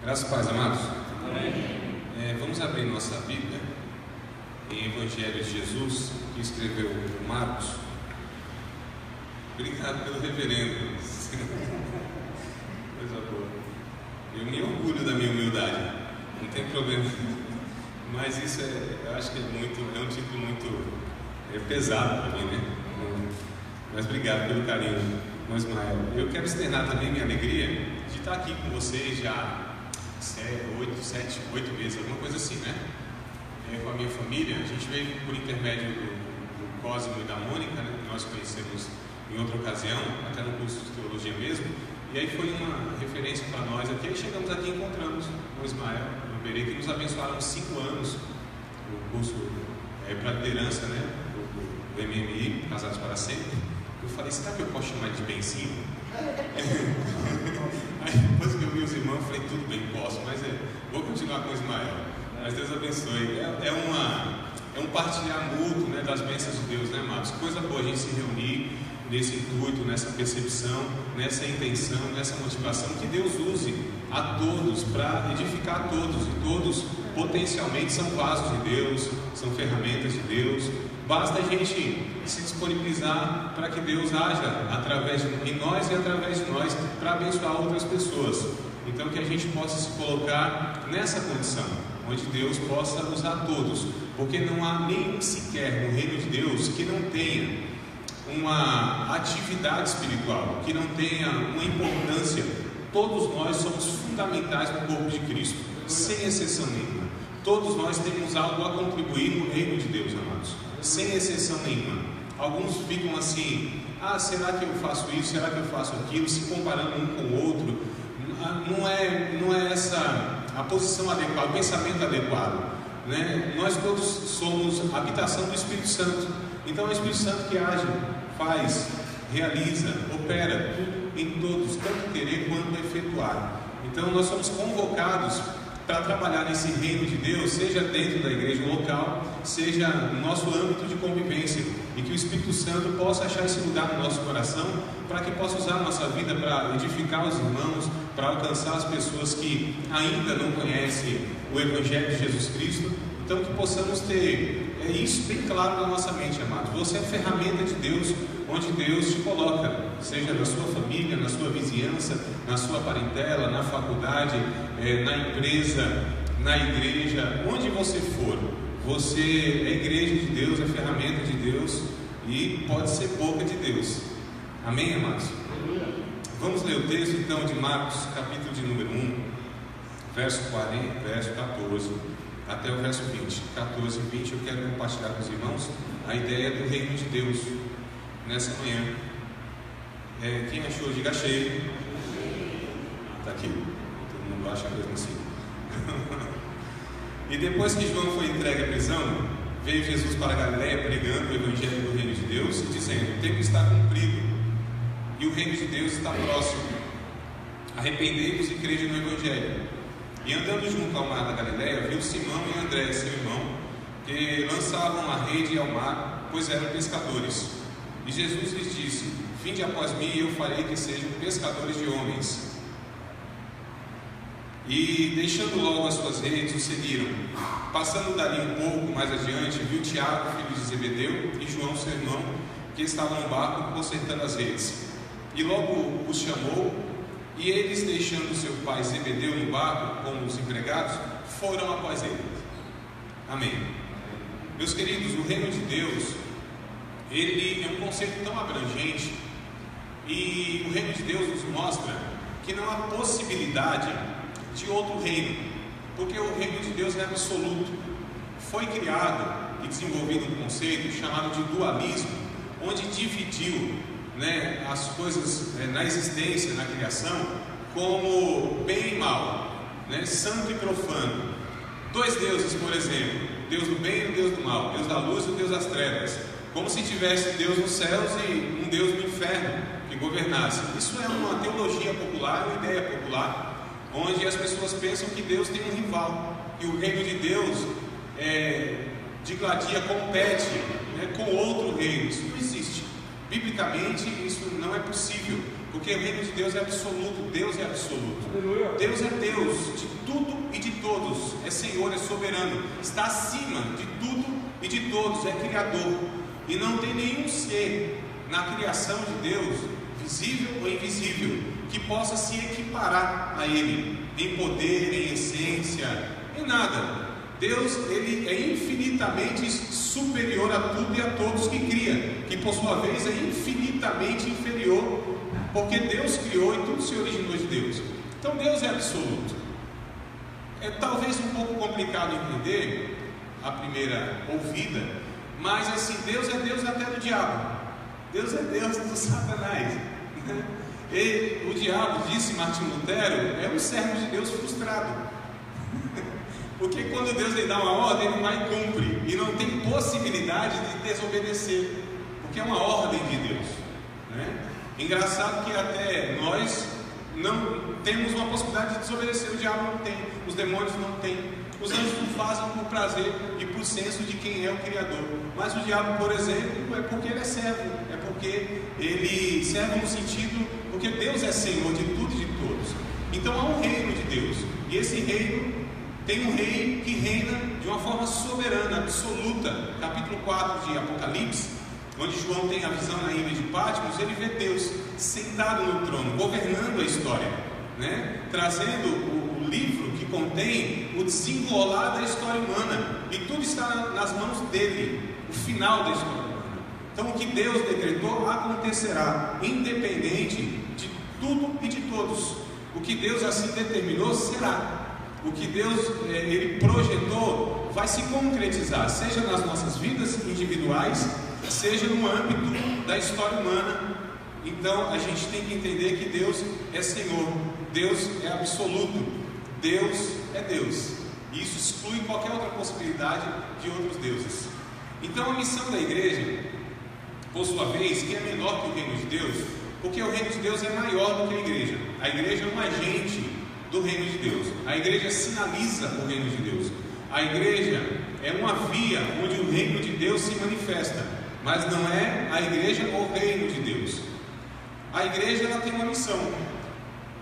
Graças a Deus, amados. Vamos abrir nossa Bíblia em Evangelho de Jesus, que escreveu Marcos. Obrigado pelo reverendo. Coisa boa. Eu me orgulho da minha humildade, não tem problema. Mas isso eu acho que é um título muito pesado para mim, né? Mas obrigado pelo carinho, irmão Ismael. Eu quero externar também minha alegria de estar aqui com vocês já 8 vezes, alguma coisa assim, né? Com a minha família. A gente veio por intermédio do Cosmo e da Mônica, né? Nós conhecemos em outra ocasião, até no curso de teologia mesmo. E aí foi uma referência para nós aqui. Aí chegamos aqui e encontramos o Ismael, o Berê, que nos abençoaram 5 anos, o curso para liderança, né? Do MMI, Casados para Sempre. Eu falei, será que eu posso chamar de Benzinho? Aí depois que eu vi os irmãos, eu falei, tudo bem, posso, mas vou continuar com o Ismael. Mas Deus abençoe. É um partilhar mútuo, né, das bênçãos de Deus, né, amados? Coisa boa a gente se reunir nesse intuito, nessa percepção, nessa intenção, nessa motivação, que Deus use a todos para edificar a todos, e todos potencialmente são vasos de Deus, são ferramentas de Deus. Basta a gente se disponibilizar para que Deus haja em nós e através de nós para abençoar outras pessoas. Então que a gente possa se colocar nessa condição, onde Deus possa usar todos, porque não há nenhum sequer no reino de Deus que não tenha uma atividade espiritual, que não tenha uma importância. Todos nós somos fundamentais no corpo de Cristo, sem exceção nenhuma. Todos nós temos algo a contribuir no reino de Deus, amados, sem exceção nenhuma. Alguns ficam assim, será que eu faço isso, será que eu faço aquilo, se comparando um com o outro. Não é essa a posição adequada, o pensamento adequado, né? Nós todos somos a habitação do Espírito Santo. Então é o Espírito Santo que age, faz, realiza, opera tudo em todos, tanto querer quanto efetuar. Então nós somos convocados para trabalhar nesse reino de Deus, seja dentro da igreja local, seja no nosso âmbito de convivência, e que o Espírito Santo possa achar esse lugar no nosso coração, para que possa usar a nossa vida para edificar os irmãos, para alcançar as pessoas que ainda não conhecem o Evangelho de Jesus Cristo. Então que possamos ter isso bem claro na nossa mente, amados. Você é ferramenta de Deus, onde Deus te coloca, seja na sua família, na sua vizinhança, na sua parentela, na faculdade, na empresa, na igreja, onde você for. Você é igreja de Deus, é ferramenta de Deus e pode ser boca de Deus. Amém, amados? Vamos ler o texto então de Marcos, capítulo de número 1, verso 14 até o verso 20. 14 e 20 eu quero compartilhar com os irmãos a ideia do reino de Deus nessa manhã. Quem achou, diga cheio. Está aqui, todo mundo acha mesmo assim. E depois que João foi entregue à prisão, veio Jesus para a Galileia pregando o Evangelho do reino de Deus e dizendo: o tempo está cumprido e o reino de Deus está próximo. Arrependei-vos e crede no Evangelho. E andando junto ao mar da Galileia, viu Simão e André, seu irmão, que lançavam a rede ao mar, pois eram pescadores. E Jesus lhes disse: vinde após mim e eu farei que sejam pescadores de homens. E deixando logo as suas redes, o seguiram. Passando dali um pouco mais adiante, viu Tiago, filho de Zebedeu, e João, seu irmão, que estavam no barco consertando as redes. E logo os chamou, e eles, deixando seu pai Zebedeu no barco com os empregados, foram após ele. Amém. Meus queridos, o reino de Deus, ele é um conceito tão abrangente, e o reino de Deus nos mostra que não há possibilidade de outro reino, porque o reino de Deus é absoluto. Foi criado e desenvolvido um conceito chamado de dualismo, onde dividiu, né, as coisas na existência, na criação, como bem e mal, né, santo e profano. 2 deuses, por exemplo, Deus do bem e o Deus do mal, Deus da luz e o Deus das trevas, como se tivesse Deus nos céus e um Deus no inferno que governasse. Isso é uma teologia popular, uma ideia popular, onde as pessoas pensam que Deus tem um rival, e o reino de Deus digladia, compete, né, com outro reino. Isso não existe. Biblicamente isso não é possível, porque o reino de Deus é absoluto. Deus é absoluto. Deus é Deus de todos, é Senhor, é soberano, está acima de tudo e de todos, é Criador, e não tem nenhum ser na criação de Deus, visível ou invisível, que possa se equiparar a Ele, em poder, em essência, em nada. Deus, Ele é infinitamente superior a tudo e a todos que cria, que por sua vez é infinitamente inferior, porque Deus criou e tudo se originou de Deus. Então Deus é absoluto. É talvez um pouco complicado entender a primeira ouvida, mas assim, Deus é Deus até do diabo, Deus é Deus do Satanás. E o diabo, disse Martinho Lutero, é um servo de Deus frustrado. Porque quando Deus lhe dá uma ordem, ele vai e cumpre, e não tem possibilidade de desobedecer, porque é uma ordem de Deus, né? Engraçado que até nós não temos uma possibilidade de desobedecer. O diabo não tem, os demônios não têm, os anjos não fazem por prazer e por senso de quem é o Criador. Mas o diabo, por exemplo, é porque ele é servo, é porque ele serve no sentido, porque Deus é Senhor de tudo e de todos. Então há um reino de Deus, e esse reino tem um rei que reina de uma forma soberana, absoluta. Capítulo 4 de Apocalipse, onde João tem a visão na ilha de Patmos, ele vê Deus sentado no trono, governando a história, né? Trazendo o livro que contém o desenrolar da história humana, e tudo está nas mãos dele, o final da história humana. Então o que Deus decretou acontecerá, independente de tudo e de todos. O que Deus assim determinou será. O que Deus ele projetou vai se concretizar, seja nas nossas vidas individuais, seja no âmbito da história humana. Então a gente tem que entender que Deus é Senhor, Deus é absoluto, Deus é Deus. E isso exclui qualquer outra possibilidade de outros deuses. Então a missão da igreja, por sua vez, que é menor que o reino de Deus, porque o reino de Deus é maior do que a igreja. A igreja é um agente do reino de Deus. A igreja sinaliza o reino de Deus. A igreja é uma via onde o reino de Deus se manifesta, mas não é a igreja o reino de Deus. A igreja ela tem uma missão,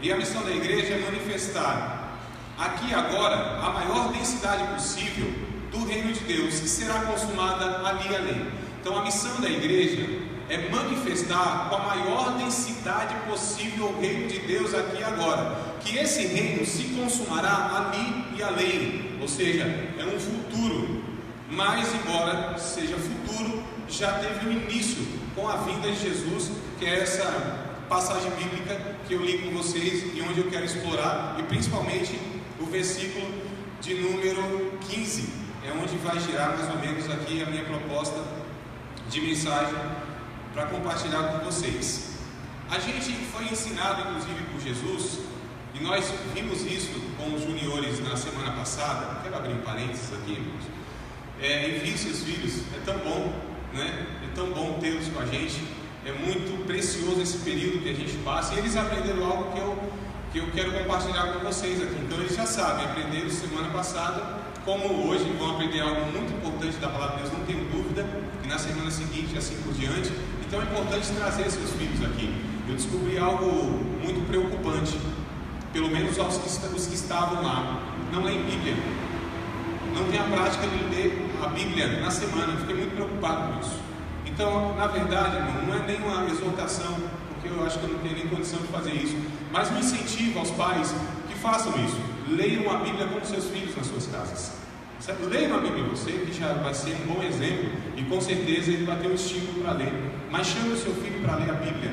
e a missão da igreja é manifestar aqui e agora a maior densidade possível do reino de Deus, que será consumada ali e além. Então a missão da igreja é manifestar com a maior densidade possível o reino de Deus aqui e agora, que esse reino se consumará ali e além, ou seja, é um futuro, mas embora seja futuro, já teve um início com a vinda de Jesus, que é essa passagem bíblica que eu li com vocês e onde eu quero explorar, e principalmente o versículo de número 15, é onde vai girar mais ou menos aqui a minha proposta de mensagem para compartilhar com vocês. A gente foi ensinado inclusive por Jesus, e nós vimos isso com os juniores na semana passada. Quero abrir um parênteses aqui, irmãos. Envie seus filhos, é tão bom, né? É tão bom tê-los com a gente, é muito precioso esse período que a gente passa, e eles aprenderam algo que eu quero compartilhar com vocês aqui. Então eles já sabem, aprenderam semana passada, como hoje vão aprender algo muito importante da palavra de Deus, não tenho dúvida, e na semana seguinte, assim por diante. Então é importante trazer seus filhos aqui. Eu descobri algo muito preocupante, pelo menos os que estavam lá: não leem Bíblia, não tem a prática de ler a Bíblia na semana. Eu fiquei muito preocupado com isso. Então, na verdade, irmão, não é nenhuma exortação, porque eu acho que eu não tenho nem condição de fazer isso, mas um incentivo aos pais que façam isso. Leiam a Bíblia com seus filhos nas suas casas. Certo? Leiam a Bíblia você, que já vai ser um bom exemplo, e com certeza ele vai ter um estímulo para ler. Mas chame o seu filho para ler a Bíblia,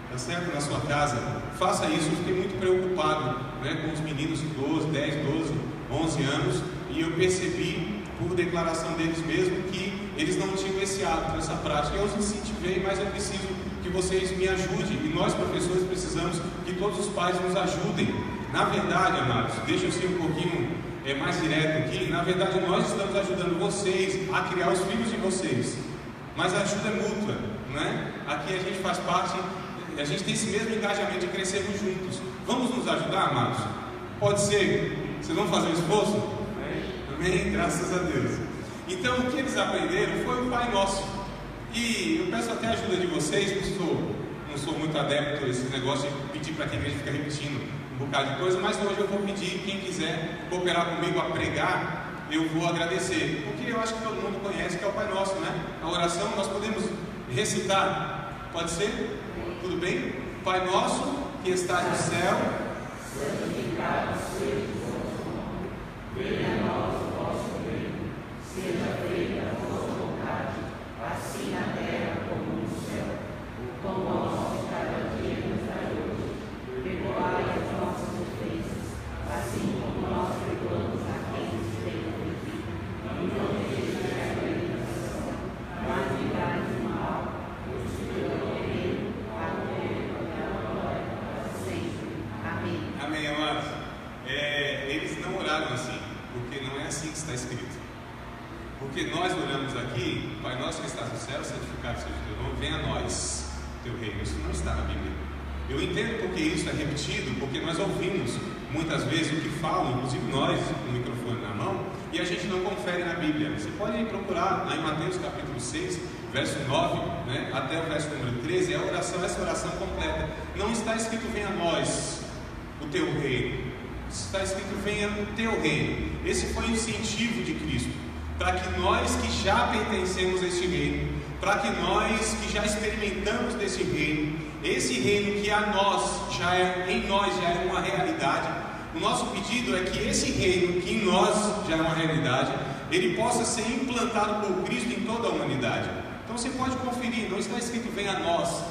tá certo? Na sua casa. Faça isso. Eu fiquei muito preocupado, né, com os meninos de 12, 10, 12, 11 anos, e eu percebi, por declaração deles mesmo, que eles não tinham esse hábito, essa prática. Eu os incentivei, mas eu preciso que vocês me ajudem, e nós professores precisamos que todos os pais nos ajudem. Na verdade, amados, deixa eu ser um pouquinho mais direto aqui. Na verdade, nós estamos ajudando vocês a criar os filhos de vocês, mas a ajuda é mútua, né? Aqui a gente faz parte, a gente tem esse mesmo engajamento de crescermos juntos. Vamos nos ajudar, amados? Pode ser? Vocês vão fazer um esforço? Amém? Graças a Deus. Então, o que eles aprenderam foi o Pai Nosso. E eu peço até a ajuda de vocês, não sou muito adepto a esse negócio de pedir para que a igreja fique repetindo um bocado de coisa, mas hoje eu vou pedir, quem quiser cooperar comigo a pregar, eu vou agradecer, porque eu acho que todo mundo conhece que é o Pai Nosso, né? A oração nós podemos recitar, pode ser? Tudo bem? Pai Nosso, que estás no céu, santificado seja o vosso nome, venha a nós o vosso reino, seja feita a vossa vontade, assim na terra como no céu. O pão nosso de cada dia nos dai hoje, perdoai as nossas ofensas, assim como nós perdoamos a quem nos tem ofendido, e não deixeis cair na tentação, mas livrai-nos do mal, pois o teu é o reino, a glória e a glória para sempre. Amém. Amém, amados. Eles não oraram assim, porque não é assim que está escrito. Porque nós oramos aqui, Pai Nosso que estás no céu, santificado seja o teu nome, venha a nós o teu reino. Isso não está na Bíblia. Eu entendo porque isso é repetido, porque nós ouvimos muitas vezes o que falam, inclusive nós, com o microfone na mão, e a gente não confere na Bíblia. Você pode procurar lá em Mateus capítulo 6, verso 9, né, até o verso número 13, é a oração, essa oração completa. Não está escrito venha a nós o teu reino, está escrito venha o teu reino. Esse foi o incentivo de Cristo, para que nós que já pertencemos a este reino, para que nós que já experimentamos desse reino, esse reino que em nós já é uma realidade, o nosso pedido é que esse reino que em nós já é uma realidade, ele possa ser implantado por Cristo em toda a humanidade. Então você pode conferir, não está escrito venha a nós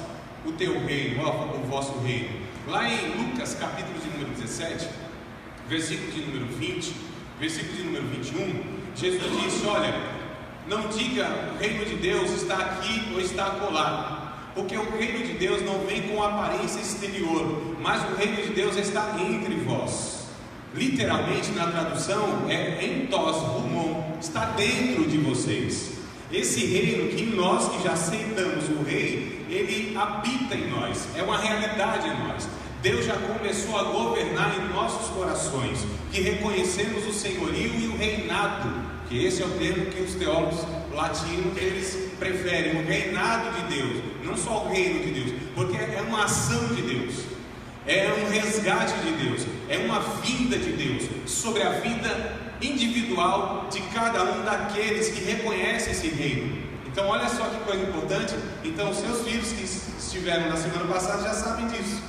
o teu reino, o vosso reino. Lá em Lucas capítulo de número 17, versículo de número 20, versículo de número 21, Jesus disse, olha, não diga o reino de Deus está aqui ou está acolá, porque o reino de Deus não vem com aparência exterior, mas o reino de Deus está entre vós. Literalmente na tradução é entos humon, está dentro de vocês. Esse reino que nós que já aceitamos o rei, ele habita em nós, é uma realidade em nós. Deus já começou a governar em nossos corações, que reconhecemos o senhorio e o reinado, que esse é o termo que os teólogos latinos eles preferem, o reinado de Deus, não só o reino de Deus, porque é uma ação de Deus, é um resgate de Deus, é uma vinda de Deus sobre a vida individual de cada um daqueles que reconhecem esse reino. Então olha só que coisa importante. Então os seus filhos que estiveram na semana passada já sabem disso,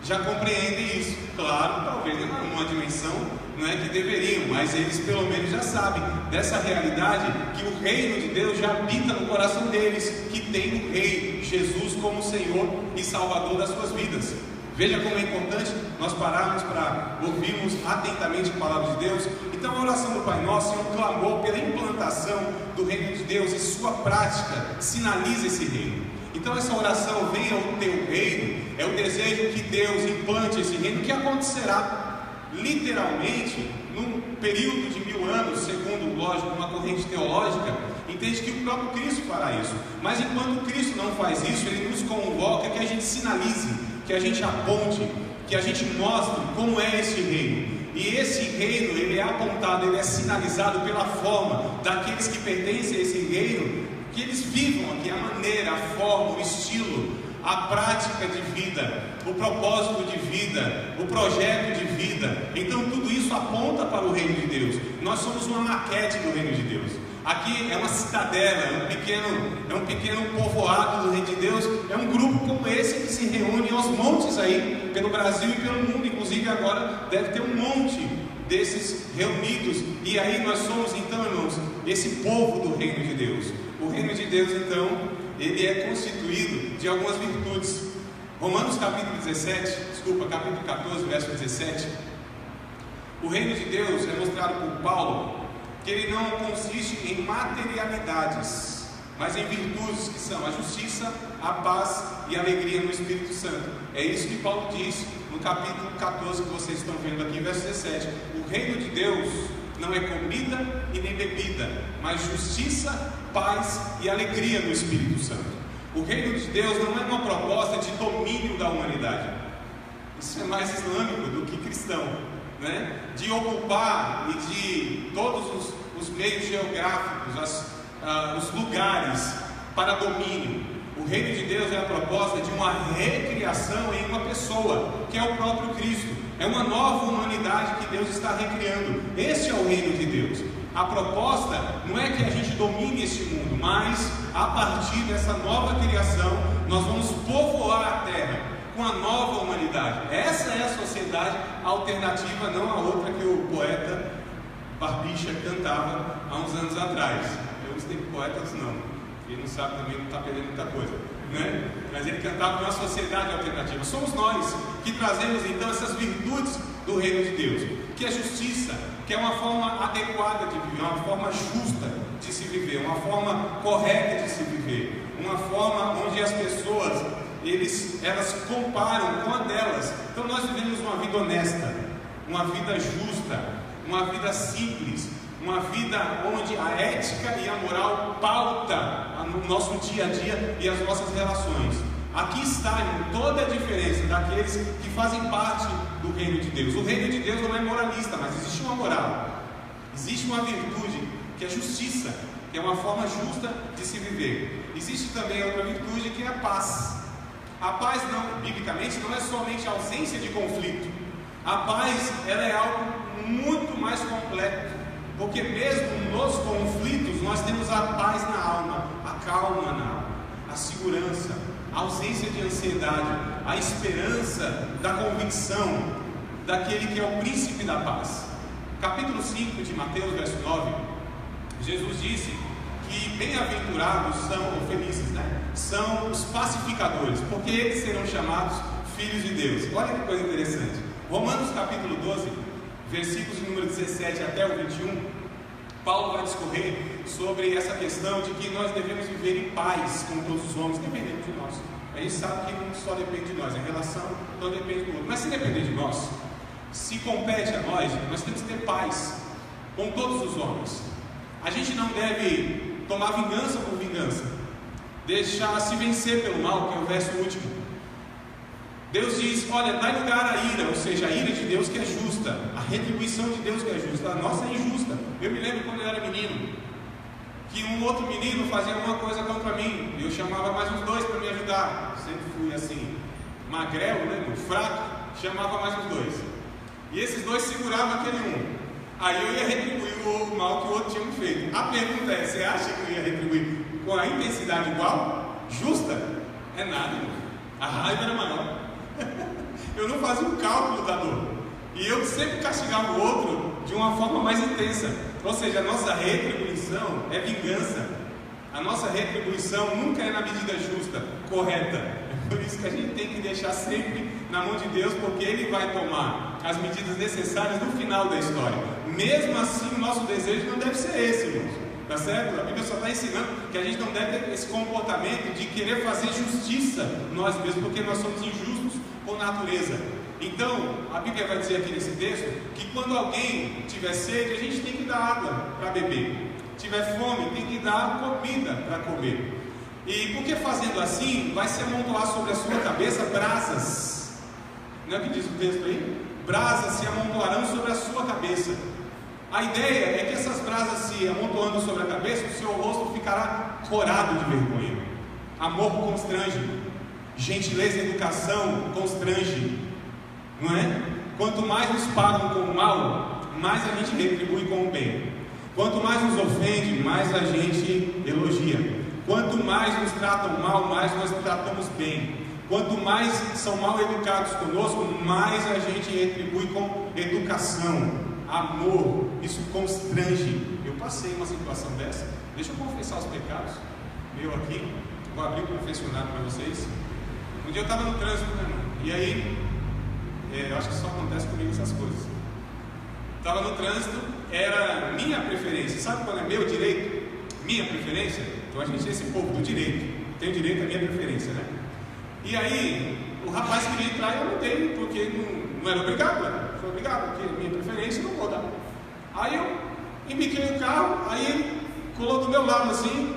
já compreendem isso. Claro, talvez não numa dimensão não é que deveriam, mas eles pelo menos já sabem dessa realidade, que o reino de Deus já habita no coração deles, que tem o Rei Jesus como Senhor e Salvador das suas vidas. Veja como é importante nós pararmos para ouvirmos atentamente a palavra de Deus. Então a oração do Pai Nosso é um clamor pela implantação do reino de Deus, e sua prática sinaliza esse reino. Então essa oração, venha o teu reino, é o desejo que Deus implante esse reino, que acontecerá literalmente num período de 1000 anos, segundo, lógico, uma corrente teológica, entende que o próprio Cristo fará isso. Mas enquanto Cristo não faz isso, Ele nos convoca que a gente sinalize, que a gente aponte, que a gente mostre como é esse reino. E esse reino, ele é apontado, ele é sinalizado pela forma daqueles que pertencem a esse reino, que eles vivam aqui, a maneira, a forma, o estilo, a prática de vida, o propósito de vida, o projeto de vida. Então tudo isso aponta para o reino de Deus. Nós somos uma maquete do reino de Deus. Aqui é uma cidadela, é um pequeno povoado do reino de Deus. É um grupo como esse que se reúne aos montes aí, pelo Brasil e pelo mundo. Inclusive agora deve ter um monte desses reunidos. E aí nós somos então, irmãos, esse povo do reino de Deus. O reino de Deus então, ele é constituído de algumas virtudes. Romanos capítulo 14, verso 17. O reino de Deus é mostrado por Paulo, que ele não consiste em materialidades, mas em virtudes, que são a justiça, a paz e a alegria no Espírito Santo. É isso que Paulo diz no capítulo 14 que vocês estão vendo aqui, verso 17. O reino de Deus não é comida e nem bebida, mas justiça, paz e alegria no Espírito Santo. O reino de Deus não é uma proposta de domínio da humanidade. Isso é mais islâmico do que cristão, né? De ocupar e de todos os meios geográficos, os lugares para domínio. O reino de Deus é a proposta de uma recriação em uma pessoa, que é o próprio Cristo. É uma nova humanidade que Deus está recriando. Este é o reino de Deus. A proposta não é que a gente domine este mundo, mas a partir dessa nova criação, nós vamos povoar a terra com a nova humanidade. Essa é a sociedade alternativa, não a outra que o poeta Barbicha cantava há uns anos atrás. Eu não sei que poetas não. Quem não sabe também não está perdendo muita coisa, né? Mas ele cantava uma sociedade alternativa. Somos nós que trazemos então essas virtudes do reino de Deus, que é justiça, que é uma forma adequada de viver, uma forma justa de se viver, uma forma correta de se viver, uma forma onde as pessoas elas comparam com a delas. Então nós vivemos uma vida honesta, uma vida justa, uma vida simples, uma vida onde a ética e a moral pauta no nosso dia a dia e as nossas relações. Aqui está toda a diferença daqueles que fazem parte do reino de Deus. O reino de Deus não é moralista, mas existe uma moral, existe uma virtude que é justiça, que é uma forma justa de se viver. Existe também outra virtude que é a paz. A paz, não, biblicamente, não é somente a ausência de conflito. A paz, ela é algo muito mais completo, porque mesmo nos conflitos nós temos a paz na alma, a calma na alma, a segurança, a ausência de ansiedade, a esperança da convicção daquele que é o príncipe da paz. Capítulo 5 de Mateus, verso 9, Jesus disse que bem-aventurados são, ou felizes, são os pacificadores, porque eles serão chamados filhos de Deus. Olha que coisa interessante. Romanos capítulo 12, versículos de número 17 até o 21, Paulo vai discorrer sobre essa questão de que nós devemos viver em paz com todos os homens, dependendo de nós. A gente sabe que não só depende de nós, a relação não depende do outro. Mas se depender de nós, se compete a nós temos que ter paz com todos os homens. A gente não deve tomar vingança por vingança, deixar se vencer pelo mal, que é o verso último. Deus diz, olha, dá lugar à ira, ou seja, a ira de Deus que é justa, a retribuição de Deus que é justa, a nossa é injusta. Eu me lembro quando eu era menino, que um outro menino fazia alguma coisa contra mim, e eu chamava mais uns dois para me ajudar. Sempre fui assim, magrelo, fraco, chamava mais uns dois. E esses dois seguravam aquele um. Aí eu ia retribuir o mal que o outro tinha me feito. A pergunta é, você acha que eu ia retribuir com a intensidade igual? Justa? É nada, irmão. A raiva era maior. Eu não fazia um cálculo da dor. E eu sempre castigava o outro de uma forma mais intensa. Ou seja, a nossa retribuição é vingança. A nossa retribuição nunca é na medida justa, correta. É por isso que a gente tem que deixar sempre na mão de Deus, porque Ele vai tomar as medidas necessárias no final da história. Mesmo assim, o nosso desejo não deve ser esse, irmãos. Tá certo? A Bíblia só está ensinando que a gente não deve ter esse comportamento de querer fazer justiça nós mesmos, porque nós somos injustos por natureza. Então, a Bíblia vai dizer aqui nesse texto que quando alguém tiver sede, a gente tem que dar água para beber. Tiver fome, tem que dar comida para comer. E porque fazendo assim, vai se amontoar sobre a sua cabeça brasas. Não é o que diz o texto aí? Brasas se amontoarão sobre a sua cabeça. A ideia é que essas brasas se amontoando sobre a cabeça, o seu rosto ficará corado de vergonha. Amor constrange, gentileza e educação constrange, não é? Quanto mais nos pagam com o mal, mais a gente retribui com o bem. Quanto mais nos ofende, mais a gente elogia. Quanto mais nos tratam mal, mais nós tratamos bem. Quanto mais são mal educados conosco, mais a gente retribui com educação, amor. Isso constrange. Eu passei uma situação dessa. Deixa eu confessar os pecados meu aqui. Vou abrir o confessionário para vocês. Um dia eu estava no trânsito, né, irmão? E aí, eu acho que só acontece comigo essas coisas. Estava no trânsito, era minha preferência. Sabe quando é meu direito? Minha preferência? Então a gente é esse povo do direito. Tem direito à minha preferência, né? E aí, o rapaz queria entrar e eu não dei, porque não era obrigado, né? Foi obrigado, porque minha preferência não vou dar. Aí eu embiquei o carro, aí ele colou do meu lado assim,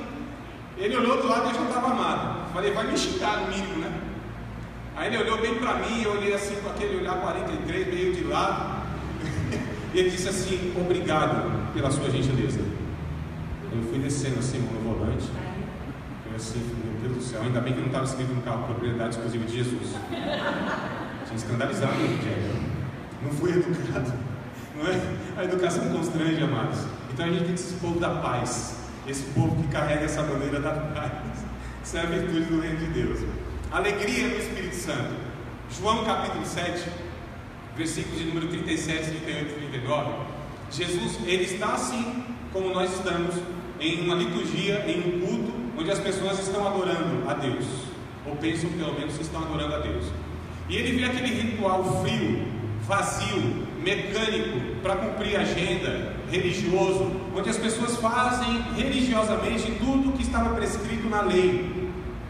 ele olhou do lado e eu já estava amado. Falei, vai me xingar no mínimo, né? Aí ele olhou bem para mim, eu olhei assim com aquele olhar 43, meio de lado, e ele disse assim, obrigado pela sua gentileza. Eu fui descendo assim no volante, eu assim, meu Deus do céu, ainda bem que não estava escrito no carro propriedade exclusiva de Jesus. Tinha escandalizado o dia. não fui educado, não é? A educação constrange, amados. Então a gente tem que ser esse povo da paz, esse povo que carrega essa bandeira da paz. Isso é a virtude do reino de Deus. Alegria no Espírito Santo. João capítulo 7, versículos de número 37, 38 e 39. Jesus, ele está assim como nós estamos, em uma liturgia, em um culto, onde as pessoas estão adorando a Deus, ou pensam pelo menos que estão adorando a Deus. E ele vê aquele ritual frio, vazio, mecânico, para cumprir agenda, religioso, onde as pessoas fazem religiosamente tudo o que estava prescrito na lei,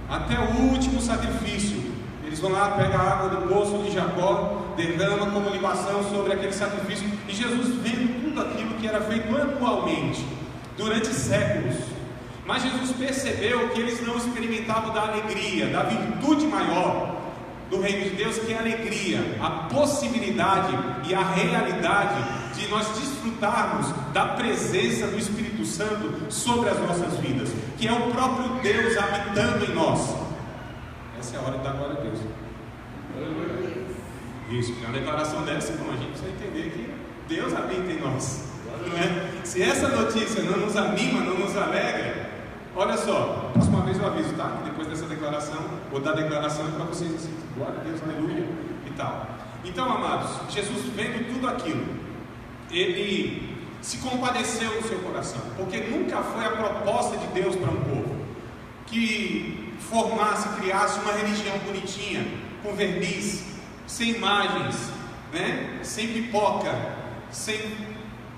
até o último sacrifício. Eles vão lá, pegam a água do poço de Jacó, derrama como libação sobre aquele sacrifício, e Jesus vendo tudo aquilo que era feito anualmente, durante séculos. Mas Jesus percebeu que eles não experimentavam da alegria, da virtude maior do reino de Deus, que é a alegria, a possibilidade e a realidade de nós desfrutarmos da presença do Espírito Santo sobre as nossas vidas, que é o próprio Deus habitando em nós. Essa é a hora de dar glória a Deus. Isso, porque uma declaração dessa, como a gente precisa entender que Deus habita em nós, não é? Se essa notícia não nos anima, não nos alegra, olha só, próxima vez eu aviso, tá? Que depois dessa declaração, ou da declaração, é para vocês assim, glória a Deus, aleluia, e tal. Então, amados, Jesus vendo tudo aquilo, ele se compadeceu no seu coração, porque nunca foi a proposta de Deus para um povo que formasse, criasse uma religião bonitinha, com verniz, sem imagens, né? Sem pipoca, sem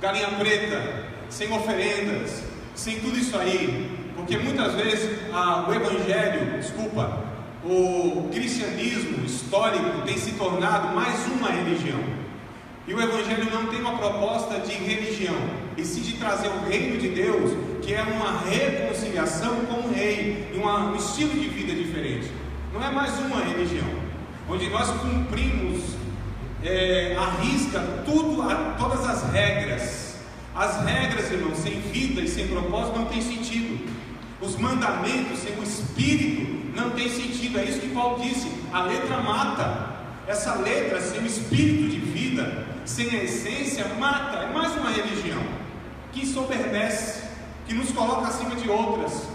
galinha preta, sem oferendas, sem tudo isso aí. Porque muitas vezes o evangelho, o cristianismo histórico tem se tornado mais uma religião. E o evangelho não tem uma proposta de religião, e sim de trazer o reino de Deus, que é uma reconciliação com o rei, e um estilo de vida diferente. Não é mais uma religião, onde nós cumprimos à risca todas as regras. As regras, irmãos, sem vida e sem propósito não tem sentido. Os mandamentos sem o Espírito não tem sentido. É isso que Paulo disse, a letra mata. Essa letra sem o Espírito de vida, sem a essência, mata. É mais uma religião que ensoberbece, que nos coloca acima de outras.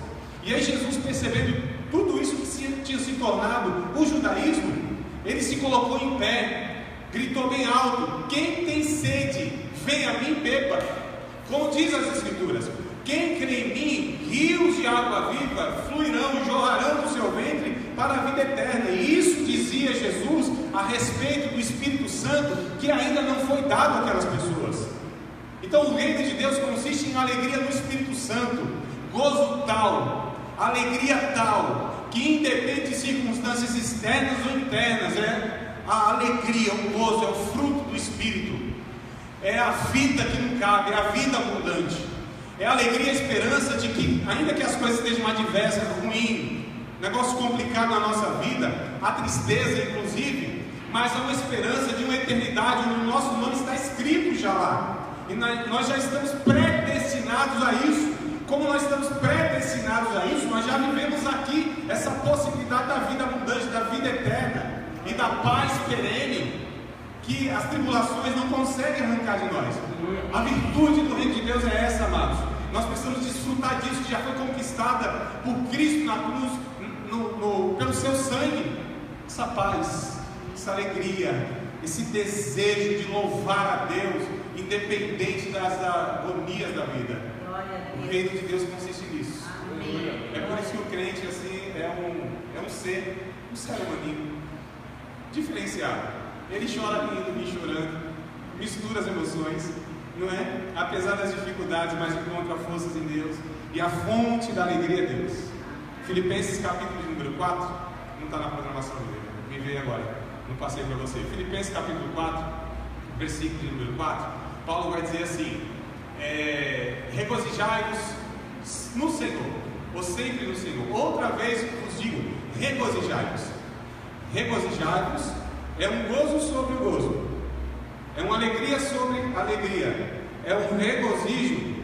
E aí Jesus, percebendo tudo isso que tinha se tornado o judaísmo, ele se colocou em pé, gritou bem alto: quem tem sede, venha a mim e beba. Como diz as Escrituras, quem crê em mim, rios de água viva fluirão e jorrarão do seu ventre para a vida eterna. E isso dizia Jesus a respeito do Espírito Santo, que ainda não foi dado àquelas pessoas. Então o reino de Deus consiste em alegria no Espírito Santo, gozo tal, alegria tal, que independe de circunstâncias externas ou internas, a alegria, o gozo, é o fruto do Espírito, é a vida que não cabe, é a vida abundante, é a alegria e a esperança de que, ainda que as coisas estejam adversas, ruim, negócio complicado na nossa vida, a tristeza inclusive, mas há uma esperança de uma eternidade onde o nosso nome está escrito já lá, e nós já estamos predestinados a isso. Como nós estamos predestinados a isso, nós já vivemos aqui essa possibilidade da vida abundante, da vida eterna e da paz perene, que as tribulações não conseguem arrancar de nós. A virtude do reino de Deus é essa, amados. Nós precisamos desfrutar disso, que já foi conquistada por Cristo na cruz, pelo seu sangue. Essa paz, essa alegria, esse desejo de louvar a Deus, independente das agonias da vida. O reino de Deus consiste nisso. Amém. É por isso que o crente assim, é um ser humaninho diferenciado. Ele chora rindo, ri chorando, mistura as emoções, não é? Apesar das dificuldades, mas encontra forças em Deus, e a fonte da alegria é Deus. Filipenses capítulo de número 4, não está na programação dele, me veio agora, não passei para você. Filipenses capítulo 4, versículo de número 4, Paulo vai dizer assim: regozijai-vos no Senhor, ou sempre no Senhor. Outra vez vos digo, regozijai-vos. Regozijai-vos é um gozo sobre o gozo, é uma alegria sobre alegria, é um regozijo,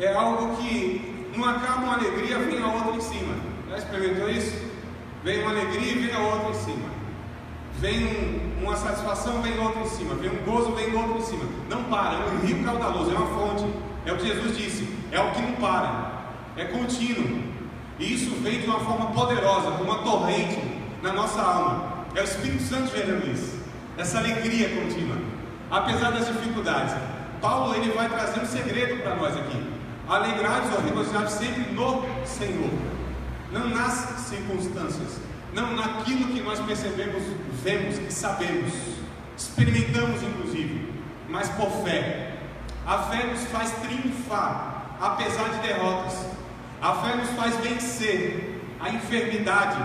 é algo que não acaba uma alegria, vem a outra em cima. Já experimentou isso? Vem uma alegria e vem a outra em cima. vem uma satisfação, vem outra em cima, vem um gozo, vem outro em cima. Não para, é um rio caudaloso, é uma fonte. É o que Jesus disse, é o que não para, é contínuo. E isso vem de uma forma poderosa, como uma torrente na nossa alma. É o Espírito Santo gerando isso, essa alegria contínua, apesar das dificuldades. Paulo, ele vai trazer um segredo para nós aqui: alegrai-vos ou regozijar sempre no Senhor, não nas circunstâncias, não naquilo que nós percebemos, vemos e sabemos, experimentamos inclusive, mas por fé. A fé nos faz triunfar, apesar de derrotas. A fé nos faz vencer a enfermidade,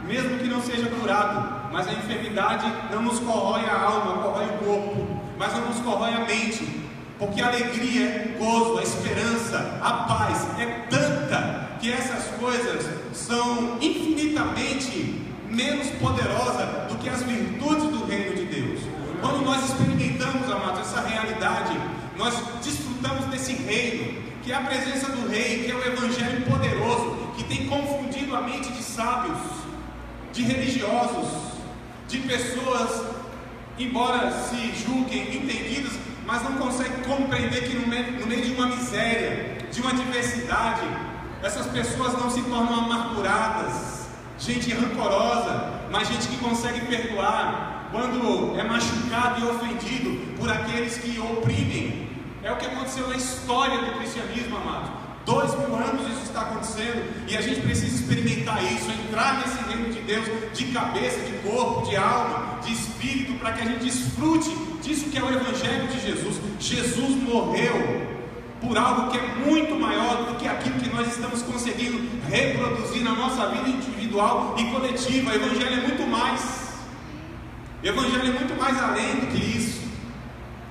mesmo que não seja curado. Mas a enfermidade não nos corrói a alma, corrói o corpo, mas não nos corrói a mente. Porque a alegria, o gozo, a esperança, a paz é tanta que essas coisas são infinitamente menos poderosas do que as virtudes do reino de Deus. Quando nós experimentamos, amados, essa realidade, nós desfrutamos desse reino, que é a presença do Rei, que é o Evangelho poderoso, que tem confundido a mente de sábios, de religiosos, de pessoas, embora se julguem entendidas, mas não conseguem compreender que no meio de uma miséria, de uma diversidade, essas pessoas não se tornam amarguradas, gente rancorosa, mas gente que consegue perdoar quando é machucado e ofendido por aqueles que oprimem. É o que aconteceu na história do cristianismo, amado. 2000 anos isso está acontecendo, e a gente precisa experimentar isso, entrar nesse reino de Deus de cabeça, de corpo, de alma, de espírito, para que a gente desfrute disso que é o Evangelho de Jesus. Jesus morreu por algo que é muito maior do que aquilo que nós estamos conseguindo reproduzir na nossa vida individual e coletiva. O Evangelho é muito mais. O Evangelho é muito mais além do que isso.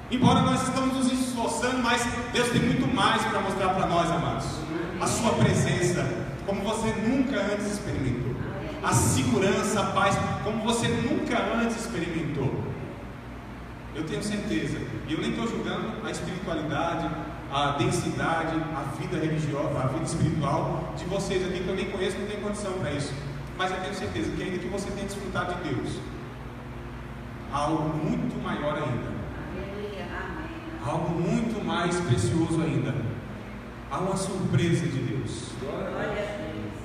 Embora nós estamos nos esforçando, mas Deus tem muito mais para mostrar para nós, amados. A sua presença, como você nunca antes experimentou. A segurança, a paz, como você nunca antes experimentou. Eu tenho certeza, e eu nem estou julgando a espiritualidade, a densidade, a vida religiosa, a vida espiritual de vocês aqui, que eu nem conheço, não tenho condição para isso. Mas eu tenho certeza que ainda que você tenha desfrutado de Deus, há algo muito maior ainda. Algo muito mais precioso ainda. Há uma surpresa de Deus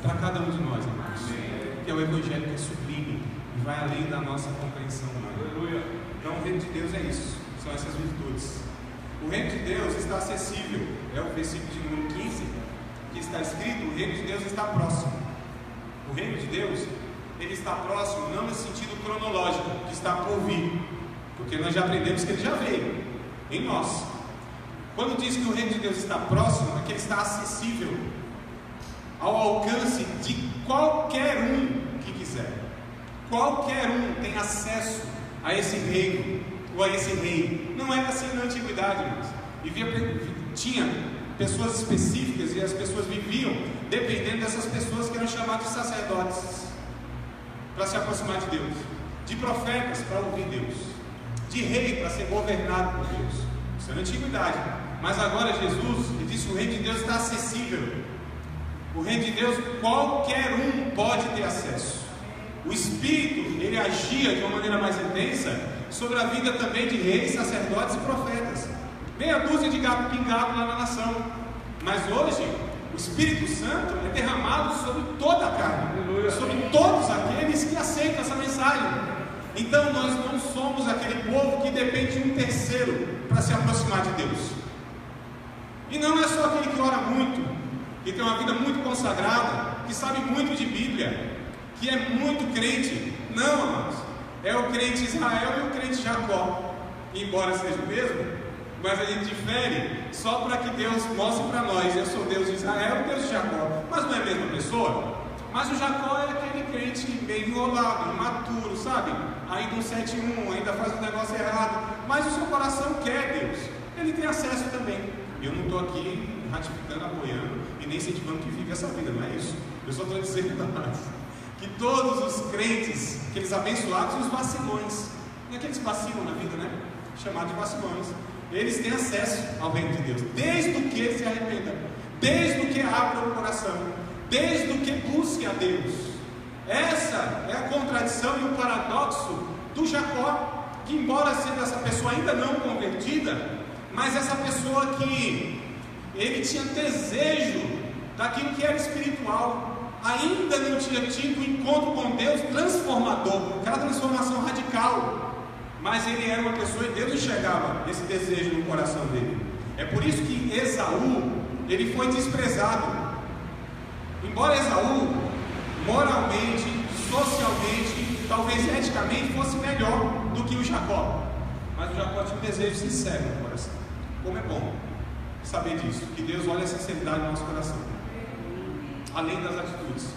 para cada um de nós, amados, que é o Evangelho, que é sublime e vai além da nossa compreensão humana. Então o reino de Deus é isso, são essas virtudes. O reino de Deus está acessível, é o versículo de número 15 que está escrito: o reino de Deus está próximo. O reino de Deus, ele está próximo não no sentido cronológico, que está por vir, porque nós já aprendemos que ele já veio em nós. Quando diz que o reino de Deus está próximo, é que ele está acessível ao alcance de qualquer um que quiser. Qualquer um tem acesso a esse reino, ou a esse rei. Não era assim na antiguidade, mas tinha pessoas específicas, e as pessoas viviam dependendo dessas pessoas que eram chamadas de sacerdotes, para se aproximar de Deus, de profetas para ouvir Deus, de rei para ser governado por Deus. Isso é na antiguidade. Mas agora Jesus, ele disse: o reino de Deus está acessível. O reino de Deus, qualquer um pode ter acesso. O Espírito, ele agia de uma maneira mais intensa sobre a vida também de reis, sacerdotes e profetas. Meia dúzia de gato pingado lá na nação. Mas hoje, o Espírito Santo é derramado sobre toda a carne, sobre todos aqueles que aceitam essa mensagem. Então nós não somos aquele povo que depende de um terceiro para se aproximar de Deus. E não é só aquele que ora muito, que tem uma vida muito consagrada, que sabe muito de Bíblia, que é muito crente. Não, amados, é o crente Israel e o crente Jacó, embora seja o mesmo, mas a gente difere só para que Deus mostre para nós: eu sou Deus de Israel e Deus de Jacó. Mas não é a mesma pessoa. Mas o Jacó é aquele crente meio enrolado, imaturo, sabe? Ainda um 7-1, ainda faz um negócio errado, mas o seu coração quer Deus, ele tem acesso também. Eu não estou aqui ratificando, apoiando e nem incentivando que vive essa vida, não é isso. Eu só estou dizendo que todos os crentes, aqueles abençoados e os vacilões, não é que eles vacilam na vida, né? Chamados de vacilões, eles têm acesso ao reino de Deus, desde o que eles se arrependam, desde o que abram o coração, desde o que busque a Deus. Essa é a contradição e o paradoxo do Jacó, que embora sendo essa pessoa ainda não convertida, mas essa pessoa que ele tinha desejo daquilo que era espiritual, ainda não tinha tido um encontro com Deus transformador, aquela transformação radical, mas ele era uma pessoa e Deus enxergava esse desejo no coração dele. É por isso que Esaú, ele foi desprezado. Embora Esaú, moralmente, socialmente, talvez eticamente, fosse melhor do que o Jacó, mas o Jacó tinha um desejo sincero no coração. Como é bom saber disso, que Deus olha a sinceridade no nosso coração, além das atitudes.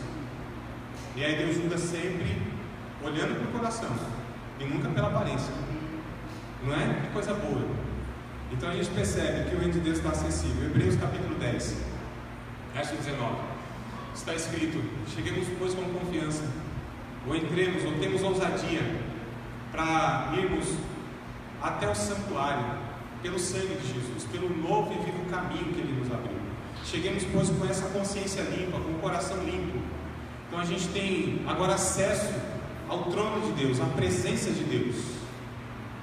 E aí Deus julga sempre olhando para o coração e nunca pela aparência. Não é? Que coisa boa. Então a gente percebe que o reino de Deus está acessível. Hebreus capítulo 10, verso 19, está escrito: cheguemos pois com confiança, ou entremos, ou temos ousadia para irmos até o santuário, pelo sangue de Jesus, pelo novo e vivo caminho que Ele nos abriu. Cheguemos pois com essa consciência limpa, com o coração limpo. Então a gente tem agora acesso ao trono de Deus, à presença de Deus.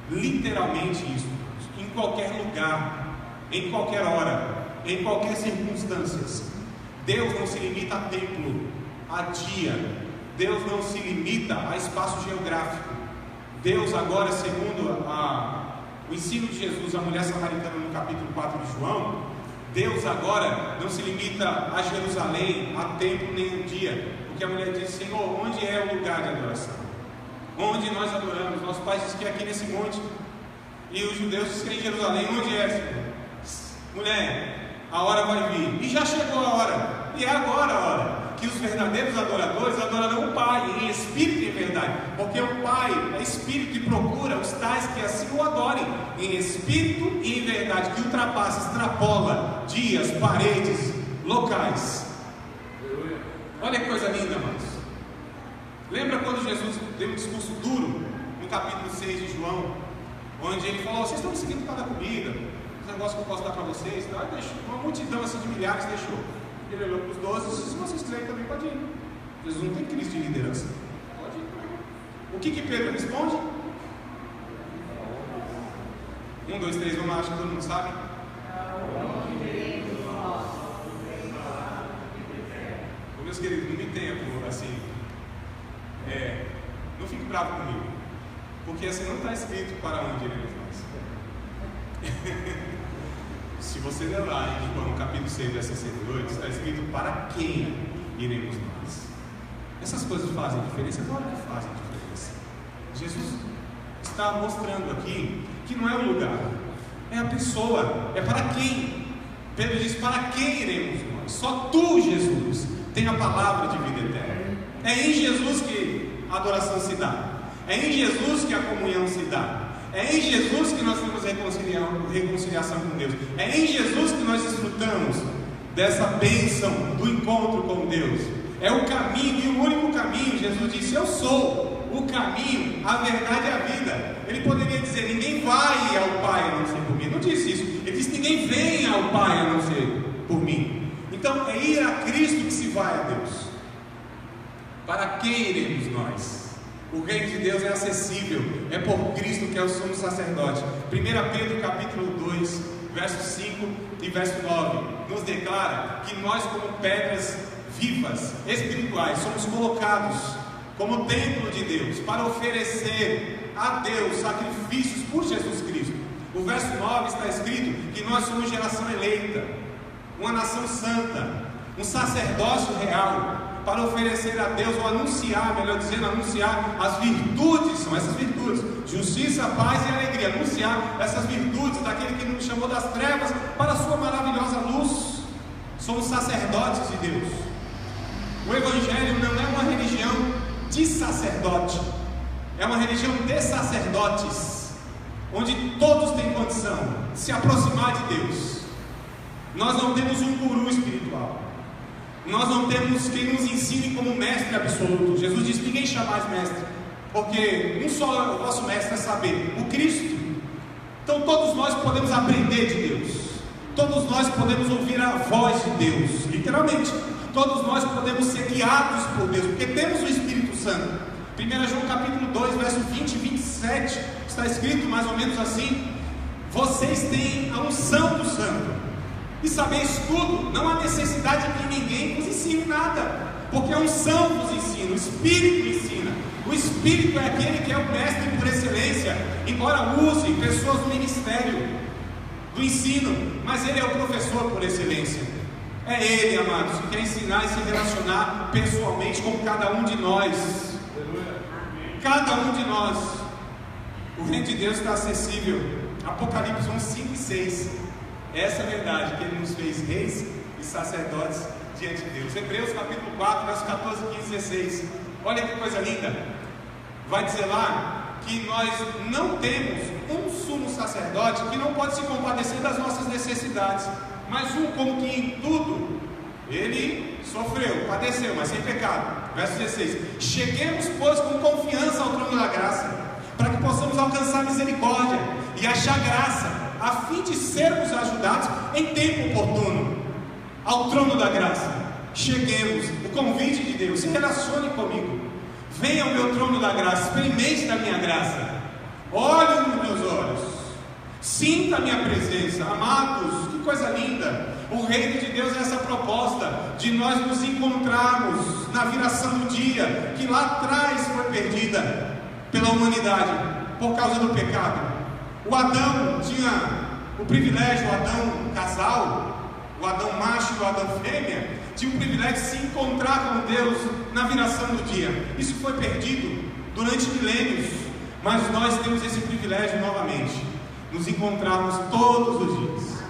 Literalmente isso, em qualquer lugar, em qualquer hora, em qualquer circunstância. Deus não se limita a templo, a dia. Deus não se limita a espaço geográfico. Deus agora, segundo o ensino de Jesus, a mulher samaritana no capítulo 4 de João, Deus agora não se limita a Jerusalém, a templo, nem um dia. Porque a mulher diz: Senhor, onde é o lugar de adoração? Onde nós adoramos? Nosso pai diz que é aqui nesse monte. E os judeus dizem que é em Jerusalém. Onde é, Senhor? Mulher, a hora vai vir. E já chegou a hora. E é agora a hora que os verdadeiros adoradores adorarão o Pai em espírito e em verdade, porque o Pai é espírito e procura os tais que assim o adorem em espírito e em verdade, que ultrapassa, extrapola dias, paredes, locais. Olha que coisa linda, amados. Lembra quando Jesus deu um discurso duro no capítulo 6 de João, onde ele falou: vocês estão seguindo cada comida, os negócios que eu posso dar para vocês, tá? Deixou uma multidão assim de milhares, deixou. Ele olhou para os 12 e disse: se vocês quiserem também pode ir. Jesus não tem crise de liderança. Pode ir. O que Pedro responde? 1, 2, 3, vamos lá, acho que todo mundo sabe. Meus queridos, não me tenha assim. Não fique bravo comigo, porque assim não está escrito para onde iremos nós. Se você ler lá em João capítulo 6, verso 62, está escrito para quem iremos nós. Essas coisas fazem diferença? Claro que fazem diferença. Jesus está mostrando aqui que não é o lugar, é a pessoa, é para quem. Pedro diz: para quem iremos nós? Só tu, Jesus, tem a palavra de vida eterna. É em Jesus que a adoração se dá, é em Jesus que a comunhão se dá. É em Jesus que nós temos reconciliação com Deus. É em Jesus que nós desfrutamos dessa bênção do encontro com Deus. É o caminho, e o único caminho. Jesus disse: eu sou o caminho, a verdade e a vida. Ele poderia dizer: ninguém vai ao Pai a não ser por mim. Não disse isso. Ele disse: ninguém vem ao Pai a não ser por mim. Então é ir a Cristo que se vai a Deus. Para quem iremos nós? O reino de Deus é acessível, é por Cristo que é o sumo sacerdote. 1 Pedro capítulo 2, verso 5 e verso 9 nos declara que nós, como pedras vivas, espirituais, somos colocados como templo de Deus para oferecer a Deus sacrifícios por Jesus Cristo. O verso 9 está escrito que nós somos geração eleita, uma nação santa, um sacerdócio real, para oferecer a Deus, ou anunciar, melhor dizendo, anunciar as virtudes, são essas virtudes: justiça, paz e alegria. Anunciar essas virtudes daquele que nos chamou das trevas para a sua maravilhosa luz. Somos sacerdotes de Deus. O Evangelho não é uma religião de sacerdote, é uma religião de sacerdotes, onde todos têm condição de se aproximar de Deus. Nós não temos um guru espiritual, nós não temos quem nos ensine como mestre absoluto. Jesus disse: ninguém chamais mestre, porque um só é o vosso mestre, a saber, o Cristo. Então todos nós podemos aprender de Deus, todos nós podemos ouvir a voz de Deus, literalmente. Todos nós podemos ser guiados por Deus, porque temos o Espírito Santo. 1 João capítulo 2, verso 20 e 25 7, está escrito mais ou menos assim: vocês têm a unção do Santo, e sabeis tudo, não há necessidade de que ninguém vos ensine nada, porque a unção vos ensina, o Espírito ensina. O Espírito é aquele que é o mestre por excelência, embora use pessoas do ministério do ensino, mas ele é o professor por excelência. É ele, amados, que quer ensinar e se relacionar pessoalmente com cada um de nós. Cada um de nós. O reino de Deus está acessível. Apocalipse 1, 5 e 6. Essa é a verdade, que ele nos fez reis e sacerdotes diante de Deus. Hebreus capítulo 4, versos 14, 15 e 16. Olha que coisa linda. Vai dizer lá que nós não temos um sumo sacerdote que não pode se compadecer das nossas necessidades, mas um como que em tudo ele sofreu, padeceu, mas sem pecado. Verso 16: cheguemos, pois, com confiança ao trono da graça, para que possamos alcançar misericórdia e achar graça, a fim de sermos ajudados em tempo oportuno. Ao trono da graça, cheguemos. O convite de Deus: se relacione comigo, venha ao meu trono da graça, experimente da minha graça, olhe nos meus olhos, sinta a minha presença. Amados, que coisa linda! O reino de Deus é essa proposta de nós nos encontrarmos na viração do dia, que lá atrás foi perdida pela humanidade por causa do pecado. O Adão tinha o privilégio, o Adão casal, o Adão macho e o Adão fêmea, tinha o privilégio de se encontrar com Deus na viração do dia. Isso foi perdido durante milênios, mas nós temos esse privilégio novamente, nos encontrarmos todos os dias,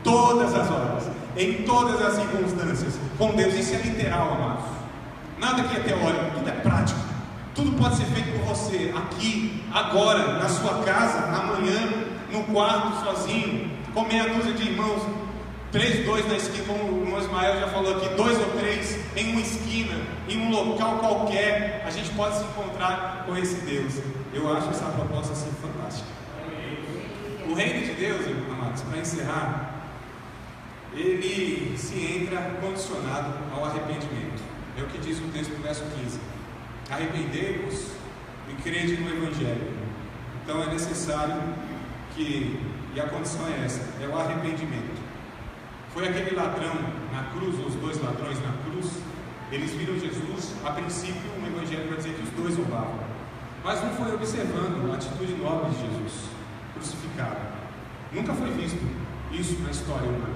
todas as horas, em todas as circunstâncias, com Deus. Isso é literal, amados. Nada que é teórico, tudo é prático. Tudo pode ser feito por você, aqui, agora, na sua casa, amanhã, no quarto, sozinho, com meia dúzia de irmãos, 3, 2 na esquina, como o irmão Ismael já falou aqui, 2 ou 3 em uma esquina, em um local qualquer, a gente pode se encontrar com esse Deus. Eu acho essa proposta assim fantástica. O reino de Deus, amados, para encerrar, ele se entra condicionado ao arrependimento. É o que diz o texto do verso 15: arrependei-vos e crede no Evangelho. Então é necessário que, e a condição é essa, é o arrependimento. Foi aquele ladrão na cruz, os 2 ladrões na cruz, eles viram Jesus. A princípio o Evangelho vai dizer que os 2 roubavam, mas não foi observando a atitude nobre de Jesus crucificado. Nunca foi visto isso na história humana,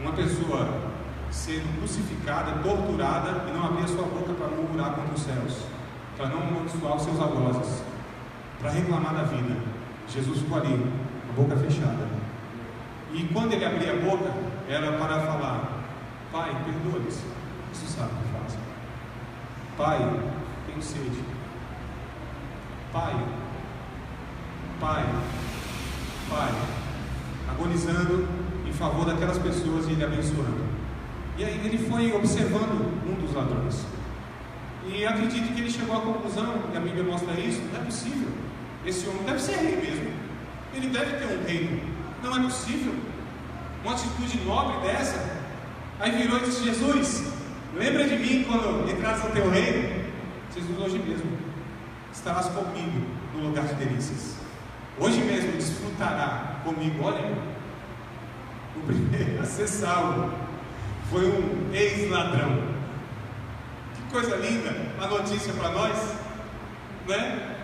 uma pessoa sendo crucificada, torturada, e não abrir a sua boca para murmurar contra os céus, para não amaldiçoar os seus algozes, para reclamar da vida. Jesus ficou ali, a boca fechada, e quando ele abria a boca, era para falar: Pai, perdoa-lhes, isso sabe o que fazem. Pai, tenho sede. Pai, agonizando em favor daquelas pessoas e ele abençoando. E aí ele foi observando um dos ladrões, e acredito que ele chegou à conclusão, e a Bíblia mostra isso: não é possível, esse homem deve ser rei mesmo, ele deve ter um reino, não é possível uma atitude nobre dessa. Aí virou e disse: Jesus, lembra de mim quando entrares no teu reino. Jesus: hoje mesmo estarás comigo no lugar de delícias, hoje mesmo desfrutará comigo. Olha, o primeiro a ser salvo foi um ex-ladrão. Que coisa linda a notícia para nós, né?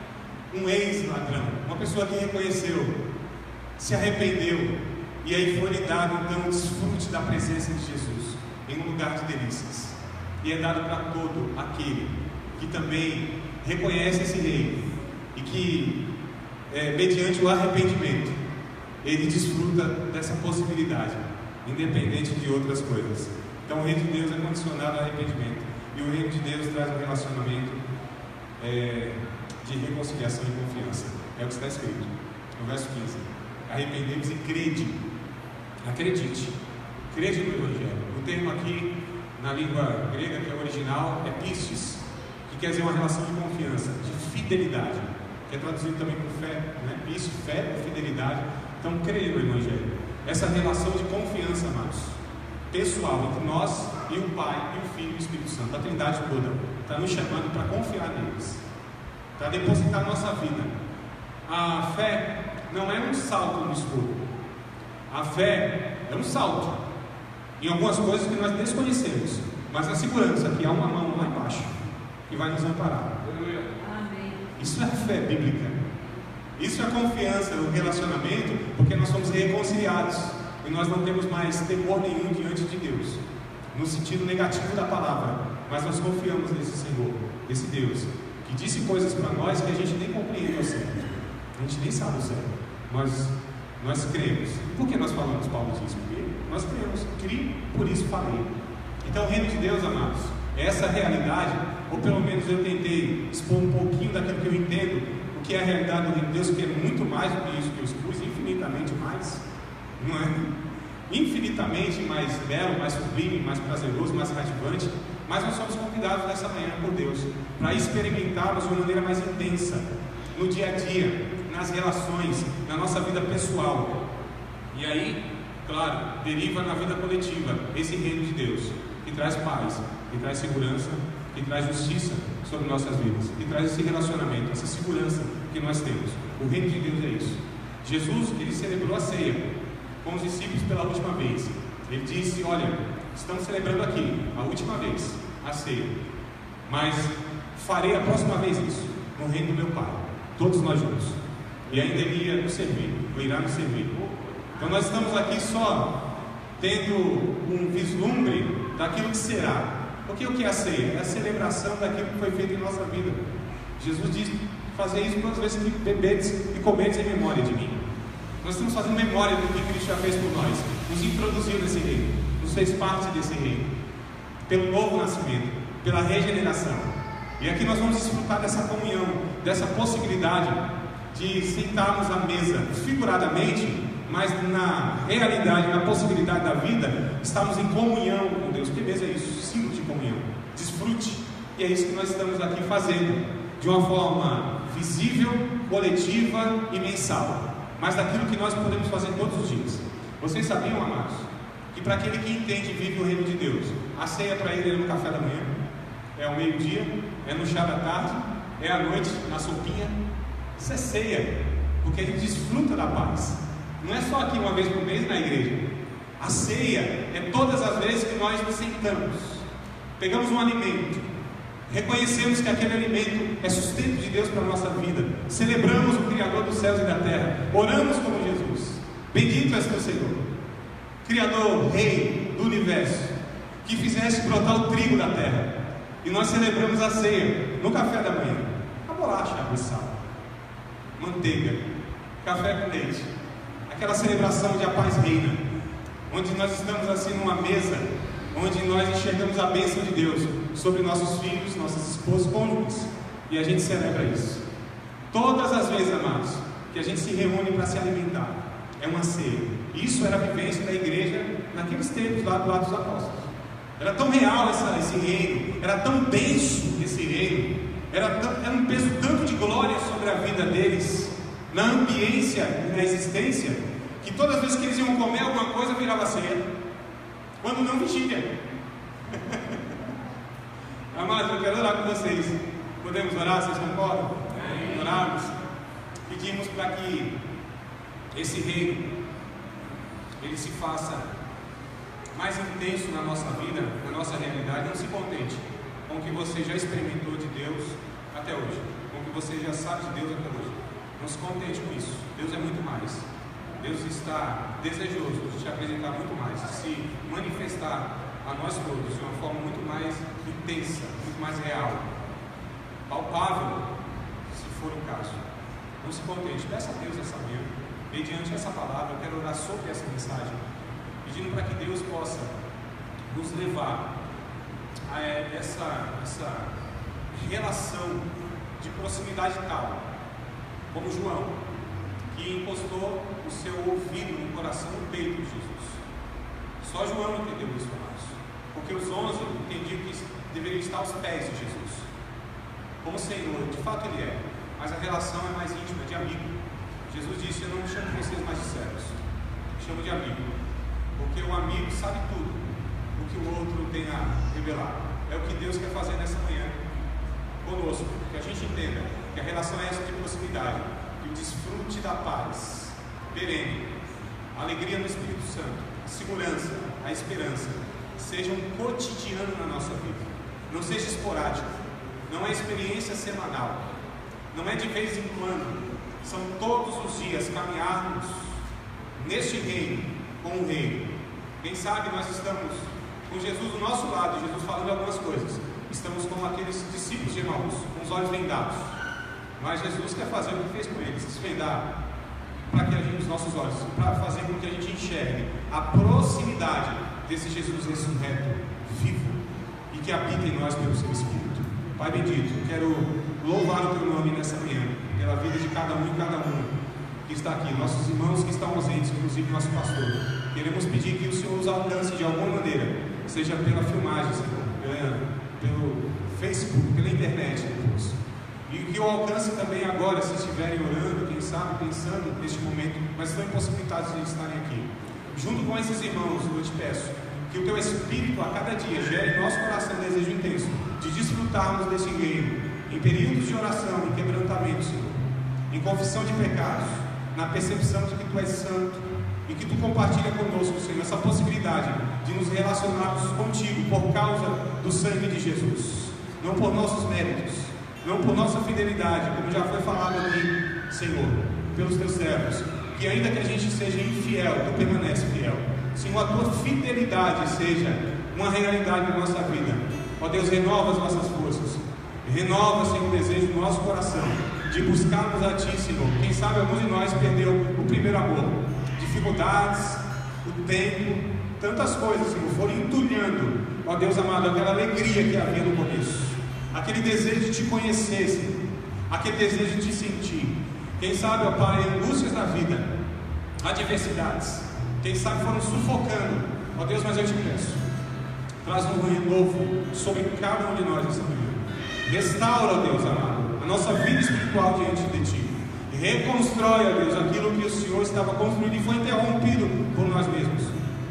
Um ex-ladrão, uma pessoa que reconheceu, se arrependeu, e aí foi lhe dado então o desfrute da presença de Jesus em um lugar de delícias. E é dado para todo aquele que também reconhece esse rei e que, mediante o arrependimento, ele desfruta dessa possibilidade, independente de outras coisas. Então o reino de Deus é condicionado ao arrependimento, e o reino de Deus traz um relacionamento de reconciliação e confiança. É o que está escrito no verso 15: arrependei-vos e crede. Acredite, crede no Evangelho. O termo aqui na língua grega, que é o original, é pistis, que quer dizer uma relação de confiança, de fidelidade, que é traduzido também por fé, né? Pistis, fé e fidelidade. Então, creia no Evangelho. Essa relação de confiança, amados, pessoal, entre nós e o Pai, e o Filho e o Espírito Santo, a Trindade toda, está nos chamando para confiar neles, para depositar a nossa vida. A fé não é um salto no escuro. A fé é um salto em algumas coisas que nós desconhecemos, mas a segurança que há uma mão lá embaixo que vai nos amparar. Isso é a fé bíblica. Isso é a confiança no relacionamento, porque nós somos reconciliados e nós não temos mais temor nenhum diante de Deus, no sentido negativo da palavra, mas nós confiamos nesse Senhor, esse Deus, que disse coisas para nós que a gente nem compreende o certo, a gente nem sabe o certo, mas nós cremos. Por que nós falamos, Paulo diz? Porque nós cremos, criei, por isso falei. Então o reino de Deus, amados, é essa realidade, ou pelo menos eu tentei expor um pouquinho daquilo que eu entendo, o que é a realidade do reino de Deus, que é muito mais do que isso que eu expus, infinitamente mais, não é? Infinitamente mais belo, mais sublime, mais prazeroso, mais cativante, mas nós somos convidados nessa manhã por Deus, para experimentarmos de uma maneira mais intensa, no dia a dia, nas relações, na nossa vida pessoal, e aí, claro, deriva na vida coletiva, esse reino de Deus, que traz paz, que traz segurança, que traz justiça sobre nossas vidas, que traz esse relacionamento, essa segurança que nós temos. O reino de Deus é isso. Jesus, ele celebrou a ceia com os discípulos pela última vez. Ele disse: olha, estamos celebrando aqui, a última vez, a ceia, mas farei a próxima vez isso, no reino do meu Pai, todos nós juntos. E ainda ele ia nos servir, ou irá nos servir. Então nós estamos aqui só tendo um vislumbre daquilo que será. Porque o que é a ceia? É a celebração daquilo que foi feito em nossa vida. Jesus diz: fazer isso todas as vezes que bebedes e comedes em memória de mim. Nós estamos fazendo memória do que Cristo já fez por nós, nos introduziu nesse reino, nos fez parte desse reino, pelo novo nascimento, pela regeneração. E aqui nós vamos desfrutar dessa comunhão, dessa possibilidade de sentarmos à mesa, figuradamente, mas na realidade, na possibilidade da vida, estamos em comunhão com Deus. Que mesa é isso? Símbolo de comunhão. Desfrute. E é isso que nós estamos aqui fazendo, de uma forma visível, coletiva e mensal, mas daquilo que nós podemos fazer todos os dias. Vocês sabiam, amados, que para aquele que entende e vive o reino de Deus, a ceia para ele é no café da manhã, é ao meio-dia, é no chá da tarde, é à noite, na sopinha. Isso é ceia, porque a gente desfruta da paz. Não é só aqui uma vez por mês na igreja. A ceia é todas as vezes que nós nos sentamos, pegamos um alimento, reconhecemos que aquele alimento é sustento de Deus para a nossa vida, celebramos o Criador dos céus e da terra, oramos como Jesus. Bendito és teu Senhor, Criador, Rei do universo, que fizeste brotar o trigo da terra. E nós celebramos a ceia no café da manhã. A bolacha, água e sal, manteiga, café com leite, aquela celebração de a paz reina, onde nós estamos assim numa mesa, onde nós enxergamos a bênção de Deus sobre nossos filhos, nossas esposas, cônjuges, e a gente celebra isso. Todas as vezes, amados, que a gente se reúne para se alimentar, é uma ceia. Isso era a vivência da igreja naqueles tempos lá do lado dos apóstolos. Era tão real esse reino, era tão denso esse reino, era um peso tanto de glória sobre a vida deles, na ambiência e na existência, que todas as vezes que eles iam comer alguma coisa virava ceia, quando não vigília. Amados, eu quero orar com vocês. Podemos orar? Vocês concordam? Orarmos, pedimos para que esse reino ele se faça mais intenso na nossa vida, na nossa realidade. Não se contente com o que você já experimentou de Deus até hoje, com o que você já sabe de Deus até hoje. Não se contente com isso. Deus é muito mais. Deus está desejoso de te apresentar muito mais, de se manifestar a nós todos de uma forma muito mais intensa, muito mais real, palpável, se for o caso. Não se contente. Peça a Deus essa manhã, mediante essa palavra. Eu quero orar sobre essa mensagem, pedindo para que Deus possa nos levar a essa relação de proximidade tal, como João, que encostou o seu ouvido no coração, no peito de Jesus. Só João entendeu isso, amados, porque os 11 entendiam que deveriam estar aos pés de Jesus, como Senhor. De fato ele é, mas a relação é mais íntima, de amigo. Jesus disse: eu não chamo vocês mais de servos, chamo de amigo, porque o amigo sabe tudo o que o outro tem a revelar. É o que Deus quer fazer nessa manhã conosco, que a gente entenda que a relação é essa de proximidade, que o desfrute da paz perene, a alegria no Espírito Santo, a segurança, a esperança, seja um cotidiano na nossa vida, não seja esporádico, não é experiência semanal, não é de vez em quando, são todos os dias caminharmos neste reino, com o reino. Quem sabe nós estamos com Jesus do nosso lado, Jesus falando algumas coisas, estamos como aqueles discípulos de Emaús, com os olhos vendados, mas Jesus quer fazer o que fez com eles, desvendar para que a gente, os nossos olhos, para fazer com que a gente enxergue a proximidade desse Jesus ressurreto, vivo, e que habita em nós pelo seu Espírito. Pai bendito, eu quero louvar o teu nome nessa manhã, pela vida de cada um e cada uma que está aqui, nossos irmãos que estão ausentes, inclusive nosso pastor. Queremos pedir que o Senhor os alcance de alguma maneira, seja pela filmagem, Senhor, pelo Facebook, pela internet, Deus. E que o alcance também agora, se estiverem orando, quem sabe, pensando neste momento, mas estão impossibilitados de estarem aqui. Junto com esses irmãos, eu te peço que o teu Espírito a cada dia gere em nosso coração desejo intenso de desfrutarmos desse reino, em períodos de oração, em quebrantamento, Senhor, em confissão de pecados, na percepção de que Tu és santo e que Tu compartilha conosco, Senhor, essa possibilidade de nos relacionarmos contigo por causa do sangue de Jesus, não por nossos méritos, não por nossa fidelidade, como já foi falado aqui, Senhor, pelos Teus servos, que ainda que a gente seja infiel, Tu permanece fiel. Senhor, a Tua fidelidade seja uma realidade na nossa vida. Ó Deus, renova as nossas forças, renova, Senhor, o desejo do nosso coração de buscarmos a Ti, Senhor. Quem sabe alguns de nós perdeu o primeiro amor, dificuldades, o tempo, tantas coisas, Senhor, foram entulhando, ó Deus amado, aquela alegria que havia no começo, aquele desejo de Te conhecer, Senhor, aquele desejo de Te sentir. Quem sabe, ó Pai, angústias da vida, adversidades, quem sabe foram sufocando, ó Deus, mas eu te peço, traz um renovo sobre cada um de nós nessa manhã. Restaura, ó Deus amado, a nossa vida espiritual diante de Ti. Reconstrói, ó Deus, aquilo que o Senhor estava construindo e foi interrompido por nós mesmos.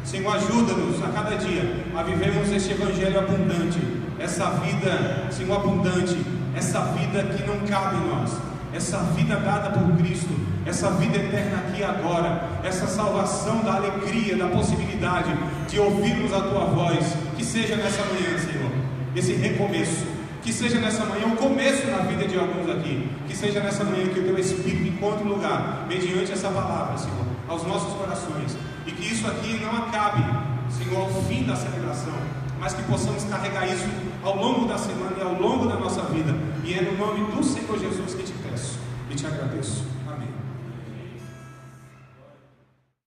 Senhor, ajuda-nos a cada dia a vivermos este Evangelho abundante, essa vida, Senhor, abundante, essa vida que não cabe em nós, essa vida dada por Cristo, essa vida eterna aqui e agora, essa salvação da alegria, da possibilidade de ouvirmos a Tua voz, que seja nessa manhã, Senhor, esse recomeço, que seja nessa manhã o começo na vida de alguns aqui, que seja nessa manhã que o Teu Espírito encontre lugar, mediante essa palavra, Senhor, aos nossos corações, e que isso aqui não acabe, Senhor, ao fim da celebração, mas que possamos carregar isso ao longo da semana e ao longo da nossa vida, e é no nome do Senhor Jesus que te peço e te agradeço.